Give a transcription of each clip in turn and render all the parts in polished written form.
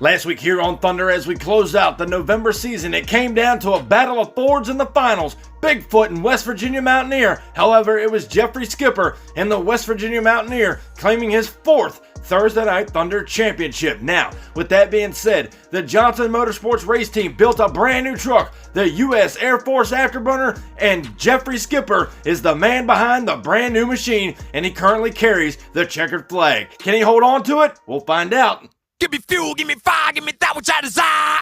Last week here on Thunder, as we closed out the November season, it came down to a battle of Fords in the finals. Bigfoot and West Virginia Mountaineer. However, it was Jeffrey Skipper and the West Virginia Mountaineer claiming his fourth Thursday Night Thunder championship. Now, with that being said, the Johnson Motorsports race team built a brand new truck, the U.S. Air Force Afterburner, and Jeffrey Skipper is the man behind the brand new machine, and he currently carries the checkered flag. Can he hold on to it? We'll find out. Give me fuel, give me fire, give me that which I desire.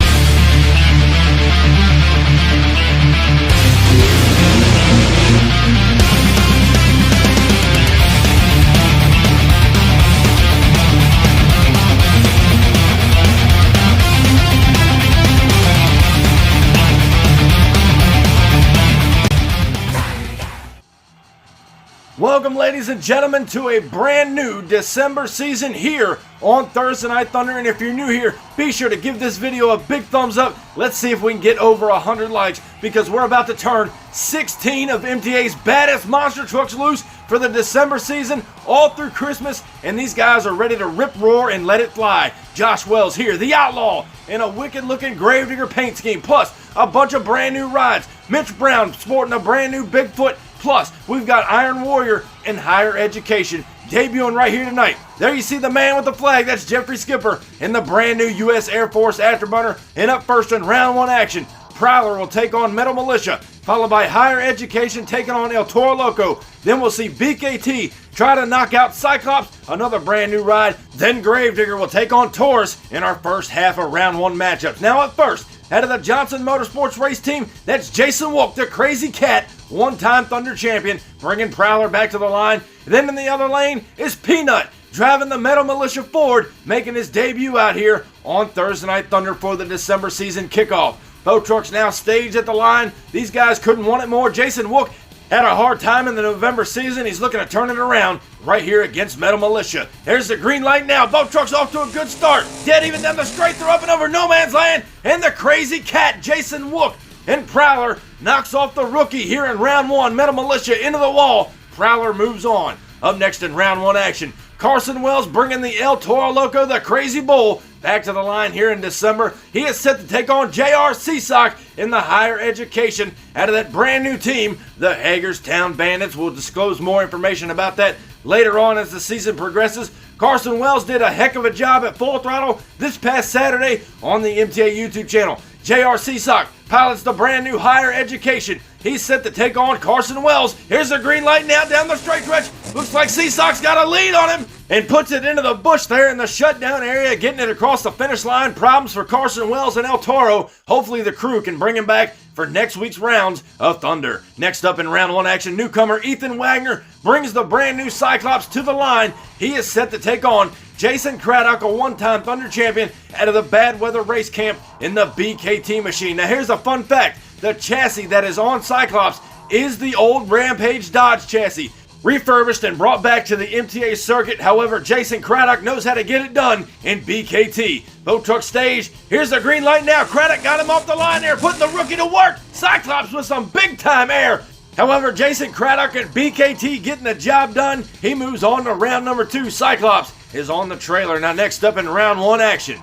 Welcome, ladies and gentlemen, to a brand new December season here on Thursday Night Thunder. And if you're new here, be sure to give this video a big thumbs up. Let's see if we can get over 100 likes, because we're about to turn 16 of MTA's baddest monster trucks loose for the December season, all through Christmas, and these guys are ready to rip, roar, and let it fly. Josh Wells here, the Outlaw, in a wicked-looking Gravedigger paint scheme, plus a bunch of brand new rides. Mitch Brown sporting a brand new Bigfoot. Plus, we've got Iron Warrior and Higher Education debuting right here tonight. There you see the man with the flag. That's Jeffrey Skipper in the brand new U.S. Air Force Afterburner. And up first in round one action, Prowler will take on Metal Militia, followed by Higher Education taking on El Toro Loco. Then we'll see BKT try to knock out Cyclops, another brand new ride. Then Gravedigger will take on Taurus in our first half of round one matchups. Now at first, out of the Johnson Motorsports race team, that's Jason Wook, the Crazy Cat, one-time Thunder champion, bringing Prowler back to the line. Then in the other lane is Peanut, driving the Metal Militia Ford, making his debut out here on Thursday Night Thunder for the December season kickoff. Both trucks now staged at the line. These guys couldn't want it more. Jason Wook had a hard time in the November season. He's looking to turn it around right here against Metal Militia. There's the green light now. Both trucks off to a good start. Dead even down the straight. They're up and over no man's land. And the Crazy Cat, Jason Wook, and Prowler knocks off the rookie here in round one. Metal Militia into the wall. Prowler moves on. Up next in round one action, Carson Wells bringing the El Toro Loco, the Crazy Bull, back to the line here in December. He is set to take on J.R. Seasock in the Higher Education out of that brand new team, the Hagerstown Bandits. We'll disclose more information about that later on as the season progresses. Carson Wells did a heck of a job at Full Throttle this past Saturday on the MTA YouTube channel. J.R. Seasock pilots the brand new Higher Education. He's set to take on Carson Wells. Here's the green light now down the straight stretch. Looks like Seasock's got a lead on him and puts it into the bush there in the shutdown area, getting it across the finish line. Problems for Carson Wells and El Toro. Hopefully the crew can bring him back for next week's rounds of Thunder. Next up in round one action, newcomer Ethan Wagner brings the brand new Cyclops to the line. He is set to take on Jason Craddock, a one-time Thunder champion out of the Bad Weather Race Camp in the BKT machine. Now here's a fun fact. The chassis that is on Cyclops is the old Rampage Dodge chassis, refurbished and brought back to the MTA circuit. However, Jason Craddock knows how to get it done in BKT. Both trucks staged. Here's the green light now. Craddock got him off the line there, putting the rookie to work. Cyclops with some big-time air. However, Jason Craddock and BKT getting the job done. He moves on to round number two. Cyclops is on the trailer. Now next up in round one action,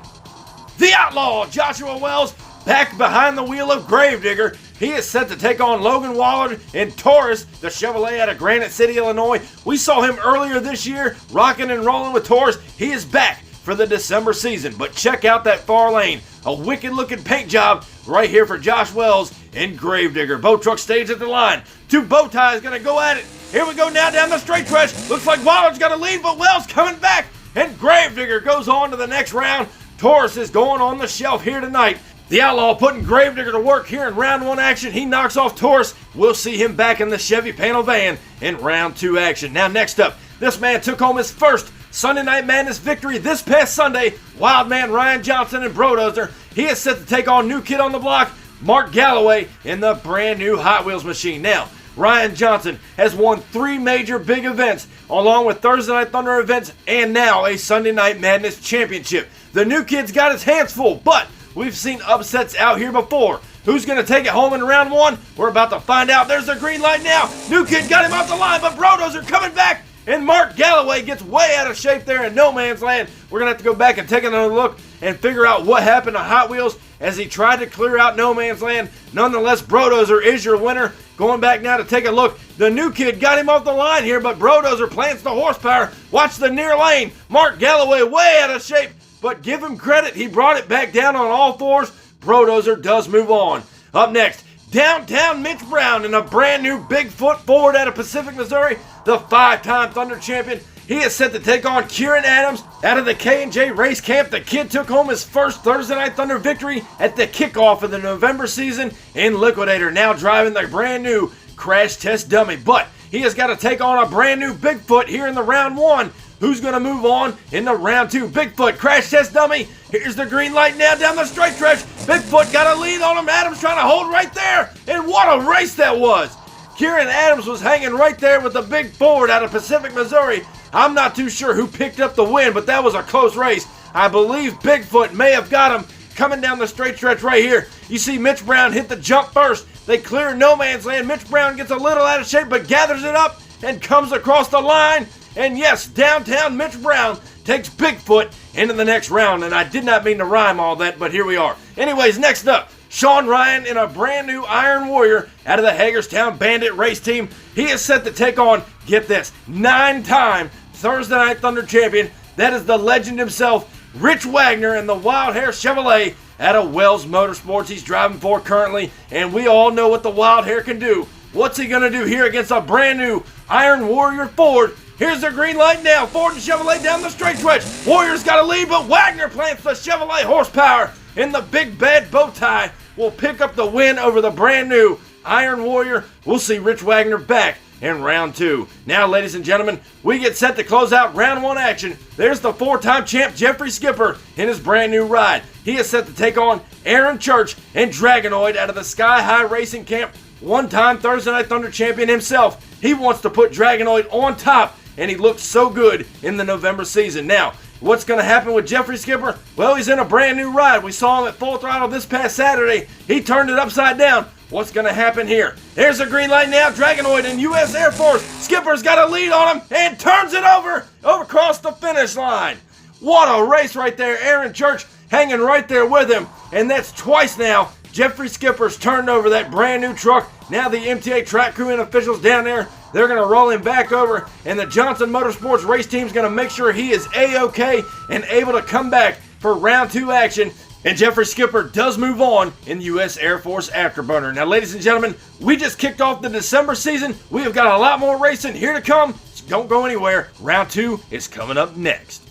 the Outlaw, Joshua Wells, back behind the wheel of Gravedigger. He is set to take on Logan Waller and Taurus, the Chevrolet out of Granite City, Illinois. We saw him earlier this year, rocking and rolling with Taurus. He is back for the December season. But check out that far lane. A wicked-looking paint job right here for Josh Wells and Gravedigger. Both trucks staged at the line. Two bow ties going to go at it. Here we go now down the straight stretch. Looks like Waller's got a lead, but Wells coming back. And Gravedigger goes on to the next round. Taurus is going on the shelf here tonight. The Outlaw putting Gravedigger to work here in round one action. He knocks off Taurus. We'll see him back in the Chevy panel van in round two action. Now next up, this man took home his first Sunday Night Madness victory this past Sunday. Wildman Ryan Johnson and Brodozer. He is set to take on new kid on the block, Mark Galloway, in the brand new Hot Wheels machine. Now, Ryan Johnson has won 3 major big events, along with Thursday Night Thunder events, and now a Sunday Night Madness championship. The new kid's got his hands full, but we've seen upsets out here before. Who's going to take it home in round one? We're about to find out. There's the green light now. New kid got him off the line, but Brodozer coming back And Mark Galloway gets way out of shape there in no man's land. We're going to have to go back and take another look and figure out what happened to Hot Wheels as he tried to clear out no man's land. Nonetheless, Brodozer is your winner. Going back now to take a look. The new kid got him off the line here, but Brodozer plants the horsepower. Watch the near lane. Mark Galloway way out of shape, but give him credit. He brought it back down on all fours. Brodozer does move on. Up next, Downtown Mitch Brown in a brand new Bigfoot Ford out of Pacific, Missouri. The 5-time Thunder champion. He is set to take on Kieran Adams out of the K&J Race Camp. The kid took home his first Thursday Night Thunder victory at the kickoff of the November season in Liquidator, now driving the brand new Crash Test Dummy. But he has got to take on a brand new Bigfoot here in the round one. Who's going to move on in the round two? Bigfoot, Crash Test Dummy. Here's the green light now down the straight stretch. Bigfoot got a lead on him. Adams trying to hold right there. And what a race that was. Kieran Adams was hanging right there with the big Ford out of Pacific, Missouri. I'm not too sure who picked up the win, but that was a close race. I believe Bigfoot may have got him coming down the straight stretch right here. You see Mitch Brown hit the jump first. They clear no man's land. Mitch Brown gets a little out of shape, but gathers it up and comes across the line. And yes, Downtown Mitch Brown takes Bigfoot into the next round. And I did not mean to rhyme all that, but here we are. Anyways, next up, Sean Ryan in a brand new Iron Warrior out of the Hagerstown Bandit race team. He is set to take on, get this, 9-time Thursday Night Thunder champion. That is the legend himself, Rich Wagner in the Wild Hair Chevrolet out of Wells Motorsports. He's driving for currently, and we all know what the Wild Hair can do. What's he going to do here against a brand new Iron Warrior Ford? Here's the green light now. Ford and Chevrolet down the straight stretch. Warrior's got a lead, but Wagner plants the Chevrolet horsepower. And the big bad bow tie will pick up the win over the brand new Iron Warrior. We'll see Rich Wagner back in round two. Now, ladies and gentlemen, we get set to close out round one action. There's the 4-time champ Jeffrey Skipper in his brand new ride. He is set to take on Aaron Church and Dragonoid out of the Sky High Racing Camp. 1-time Thursday Night Thunder champion himself. He wants to put Dragonoid on top, and he looked so good in the November season. Now, what's going to happen with Jeffrey Skipper? Well, he's in a brand new ride. We saw him at Full Throttle this past Saturday. He turned it upside down. What's going to happen here? There's a green light now. Dragonoid in U.S. Air Force. Skipper's got a lead on him and turns it over across the finish line. What a race right there. Aaron Church hanging right there with him. And that's twice now Jeffrey Skipper's turned over that brand new truck. Now the MTA track crew and officials down there, they're going to roll him back over. And the Johnson Motorsports race team is going to make sure he is A-OK and able to come back for round two action. And Jeffrey Skipper does move on in the U.S. Air Force Afterburner. Now, ladies and gentlemen, we just kicked off the December season. We have got a lot more racing here to come. So don't go anywhere. Round two is coming up next.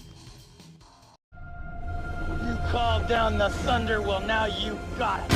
You called down the thunder, well now you got it.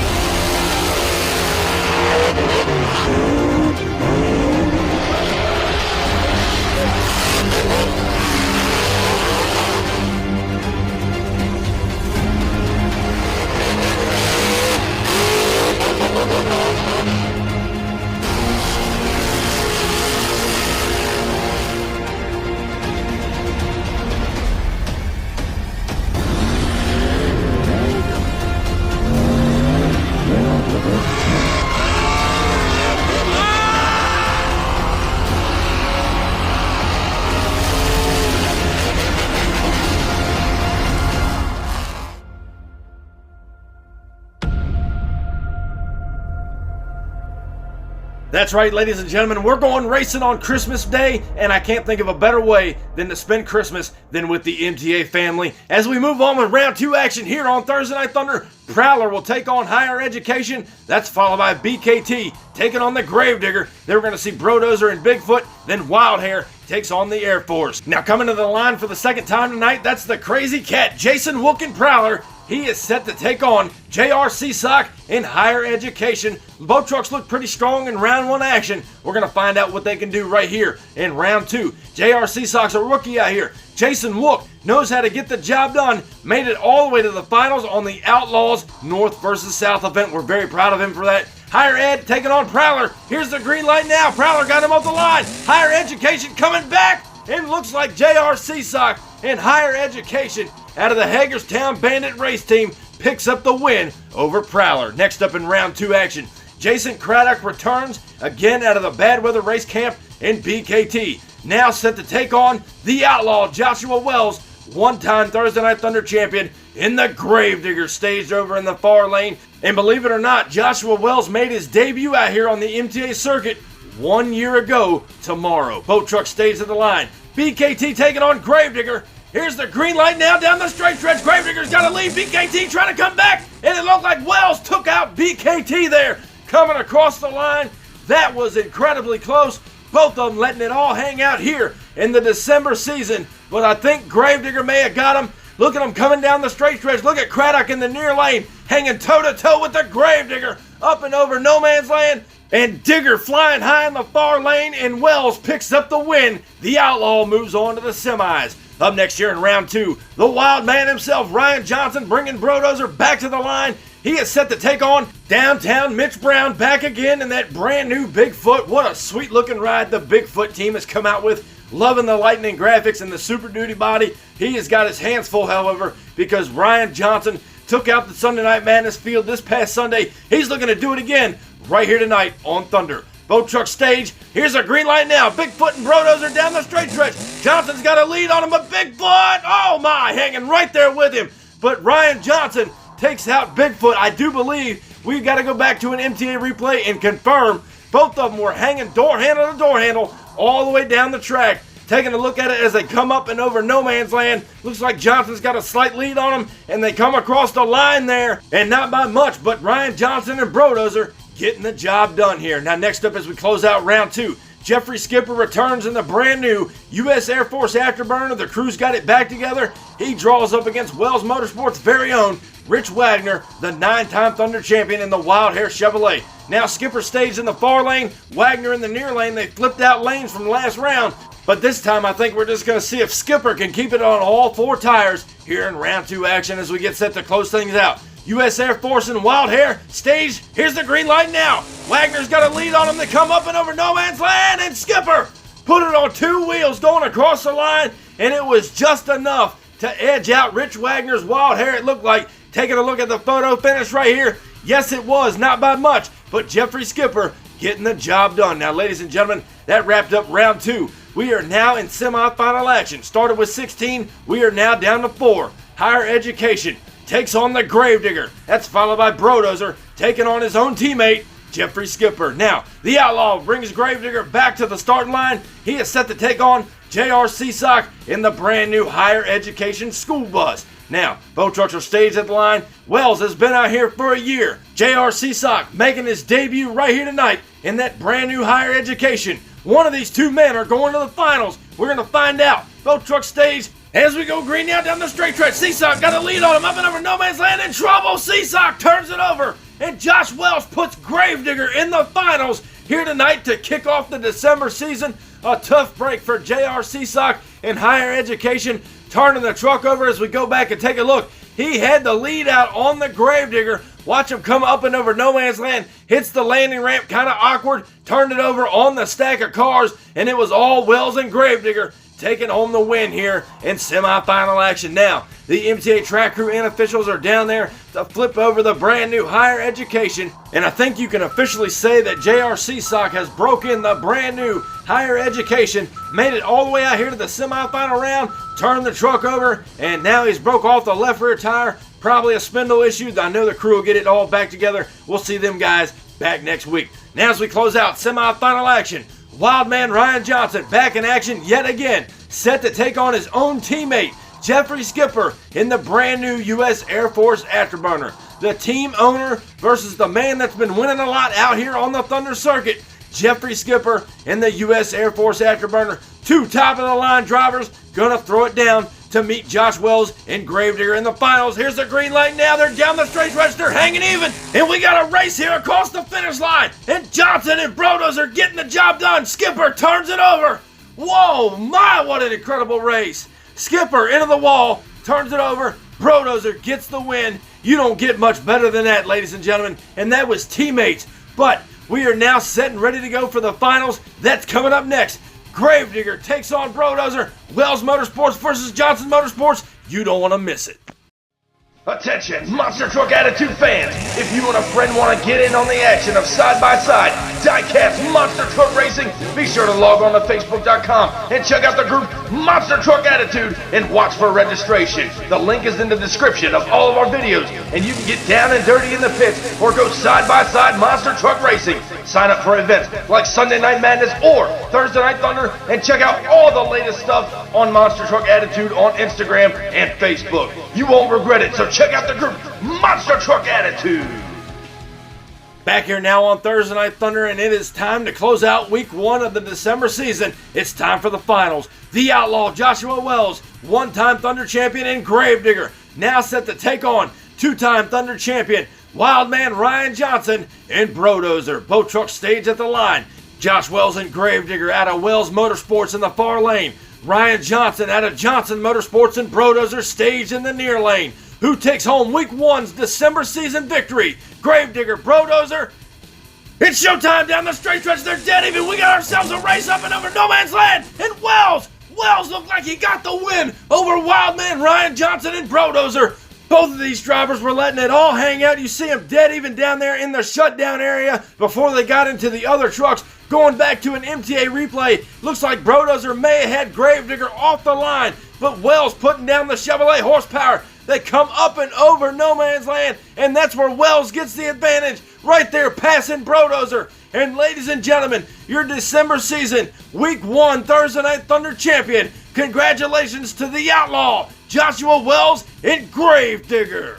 That's right, ladies and gentlemen, we're going racing on Christmas Day, and I can't think of a better way than to spend Christmas than with the MTA family. As we move on with round two action here on Thursday Night Thunder, Prowler will take on Higher Education. That's followed by BKT taking on the Gravedigger. Then we're going to see Brodozer and Bigfoot. Then Wildhair takes on the Air Force. Now coming to the line for the second time tonight, that's the Crazy Cat, Jason Wilkin Prowler. He is set to take on J.R. Seasock in Higher Education. Both trucks look pretty strong in round one action. We're going to find out what they can do right here in round two. J.R. Seasock's a rookie out here. Jason Wook knows how to get the job done. Made it all the way to the finals on the Outlaws North versus South event. We're very proud of him for that. Higher Ed taking on Prowler. Here's the green light now. Prowler got him off the line. Higher Education coming back. And looks like J.R. Seasock in Higher Education out of the Hagerstown Bandit race team picks up the win over Prowler. Next up in round two action, Jason Craddock returns again out of the Bad Weather Race Camp in BKT. now set to take on the Outlaw Joshua Wells, one-time Thursday Night Thunder champion, in the Gravedigger stage over in the far lane. And believe it or not, Joshua Wells made his debut out here on the MTA circuit 1 year ago tomorrow. Boat truck stage of the line. BKT taking on Gravedigger. Here's the green light now down the straight stretch. Gravedigger's got to lead. BKT trying to come back, and it looked like Wells took out BKT there. Coming across the line. That was incredibly close. Both of them letting it all hang out here in the December season. But I think Gravedigger may have got him. Look at him coming down the straight stretch. Look at Craddock in the near lane, hanging toe-to-toe with the Gravedigger. Up and over no man's land. And Digger flying high in the far lane, and Wells picks up the win. The Outlaw moves on to the semis. Up next here in round 2, the wild man himself, Ryan Johnson, bringing Brodozer back to the line. He is set to take on downtown Mitch Brown back again in that brand new Bigfoot. What a sweet looking ride the Bigfoot team has come out with. Loving the lightning graphics and the Super Duty body. He has got his hands full, however, because Ryan Johnson took out the Sunday Night Madness field this past Sunday. He's looking to do it again right here tonight on Thunder. Boat truck stage. Here's a green light now. Bigfoot and Brodozer down the straight stretch. Johnson's got a lead on him, but Bigfoot, oh my, hanging right there with him. But Ryan Johnson takes out Bigfoot. I do believe we've got to go back to an MTA replay and confirm both of them were hanging door handle to door handle all the way down the track. Taking a look at it as they come up and over no man's land. Looks like Johnson's got a slight lead on him, and they come across the line there, and not by much, but Ryan Johnson and Brodozer getting the job done here. Now next up as we close out round 2, Jeffrey Skipper returns in the brand new U.S. Air Force Afterburner. The crew's got it back together. He draws up against Wells Motorsports' very own Rich Wagner, the 9-time Thunder champion in the Wild Hair Chevrolet. Now Skipper stays in the far lane, Wagner in the near lane. They flipped out lanes from last round, but this time I think we're just going to see if Skipper can keep it on all 4 tires here in round 2 action as we get set to close things out. U.S. Air Force and Wild Hair stage. Here's the green light now. Wagner's got a lead on him. They come up and over no man's land, and Skipper put it on 2 wheels going across the line, and it was just enough to edge out Rich Wagner's Wild Hair, it looked like. Taking a look at the photo finish right here. Yes, it was, not by much, but Jeffrey Skipper getting the job done. Now, ladies and gentlemen, that wrapped up round 2. We are now in semifinal action. Started with 16, we are now down to 4. Higher Education takes on the Gravedigger. That's followed by Brodozer taking on his own teammate, Jeffrey Skipper. Now, the Outlaw brings Gravedigger back to the starting line. He is set to take on J.R. Seasock in the brand new Higher Education school bus. Now, boat trucks are staged at the line. Wells has been out here for a year. J.R. Seasock making his debut right here tonight in that brand new Higher Education. One of these 2 men are going to the finals. We're going to find out. Boat truck stage as we go green now down the straight stretch. Seasock got a lead on him up and over no man's land. In trouble. Seasock turns it over. And Josh Wells puts Gravedigger in the finals here tonight to kick off the December season. A tough break for J.R. Seasock in Higher Education. Turning the truck over as we go back and take a look. He had the lead out on the Gravedigger. Watch him come up and over no man's land. Hits the landing ramp, kind of awkward. Turned it over on the stack of cars, and it was all Wells and Gravedigger taking home the win here in semifinal action. Now, the MTA track crew and officials are down there to flip over the brand new Higher Education. And I think you can officially say that J.R. Seasock has broken the brand new Higher Education, made it all the way out here to the semifinal round, turned the truck over, and now he's broke off the left rear tire. Probably a spindle issue. I know the crew will get it all back together. We'll see them guys back next week. Now as we close out semifinal action, Wildman Ryan Johnson back in action yet again, set to take on his own teammate, Jeffrey Skipper, in the brand new U.S. Air Force Afterburner. The team owner versus the man that's been winning a lot out here on the Thunder circuit, Jeffrey Skipper in the U.S. Air Force Afterburner. 2 top-of-the-line drivers gonna throw it down to meet Josh Wells and Gravedigger in the finals. Here's the green light now. They're down the straight stretch. They're hanging even. And we got a race here across the finish line. And Johnson and Brodozer are getting the job done. Skipper turns it over. Whoa, my, what an incredible race. Skipper into the wall, turns it over. Brodozer gets the win. You don't get much better than that, ladies and gentlemen. And that was teammates. But we are now set and ready to go for the finals. That's coming up next. Gravedigger takes on Brodozer. Wells Motorsports versus Johnson Motorsports. You don't want to miss it. Attention, Monster Truck Attitude fans! If you and a friend want to get in on the action of side-by-side Diecast Monster Truck Racing, be sure to log on to Facebook.com and check out the group Monster Truck Attitude and watch for registration. The link is in the description of all of our videos, and you can get down and dirty in the pits or go side-by-side Monster Truck Racing. Sign up for events like Sunday Night Madness or Thursday Night Thunder, and check out all the latest stuff on Monster Truck Attitude on Instagram and Facebook. You won't regret it, so check out the group Monster Truck Attitude. Back here now on Thursday Night Thunder, and it is time to close out week 1 of the December season. It's time for the finals. The Outlaw Joshua Wells, one-time Thunder champion and Gravedigger, now set to take on two-time Thunder champion Wildman Ryan Johnson and Brodozer. Both trucks stage at the line. Josh Wells and Gravedigger out of Wells Motorsports in the far lane. Ryan Johnson out of Johnson Motorsports and Brodozer staged in the near lane. Who takes home week 1's December season victory? Gravedigger, Brodozer. It's showtime down the straight stretch. They're dead even. We got ourselves a race up and over no man's land. And Wells looked like he got the win over Wildman Ryan Johnson and Brodozer. Both of these drivers were letting it all hang out. You see them dead even down there in the shutdown area before they got into the other trucks. Going back to an MTA replay, looks like Brodozer may have had Gravedigger off the line, but Wells putting down the Chevrolet horsepower. They come up and over no man's land, and that's where Wells gets the advantage. Right there, passing Brodozer. And ladies and gentlemen, your December season, week 1 Thursday Night Thunder champion. Congratulations to the Outlaw, Joshua Wells and Gravedigger.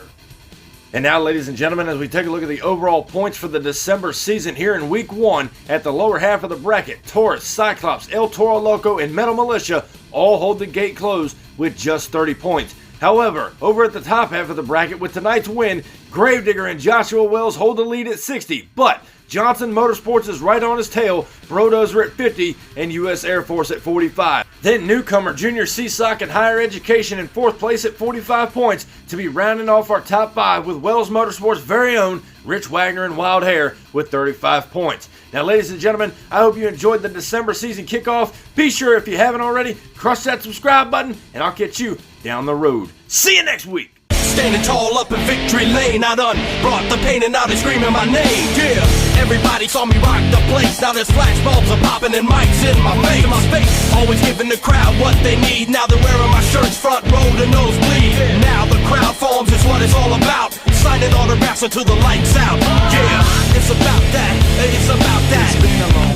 And now, ladies and gentlemen, as we take a look at the overall points for the December season here in week 1, at the lower half of the bracket, Taurus, Cyclops, El Toro Loco, and Metal Militia all hold the gate closed with just 30 points. However, over at the top half of the bracket with tonight's win, Gravedigger and Joshua Wells hold the lead at 60, but Johnson Motorsports is right on his tail, Brodozer at 50, and U.S. Air Force at 45. Then newcomer Junior CSOC and Higher Education in 4th place at 45 points to be rounding off our top 5 with Wells Motorsports' very own Rich Wagner and Wild Hair with 35 points. Now, ladies and gentlemen, I hope you enjoyed the December season kickoff. Be sure, if you haven't already, crush that subscribe button, and I'll catch you down the road. See you next week. Standing tall up in victory lane, I done brought the pain and now they screaming my name. Yeah, everybody saw me rock the place. Now there's flashbulbs are popping and mics in my face. Always giving the crowd what they need. Now they're wearing my shirts front row to nosebleed. Now the crowd forms is what it's all about. Signing autographs until the lights out. Yeah, it's about that. It's about that.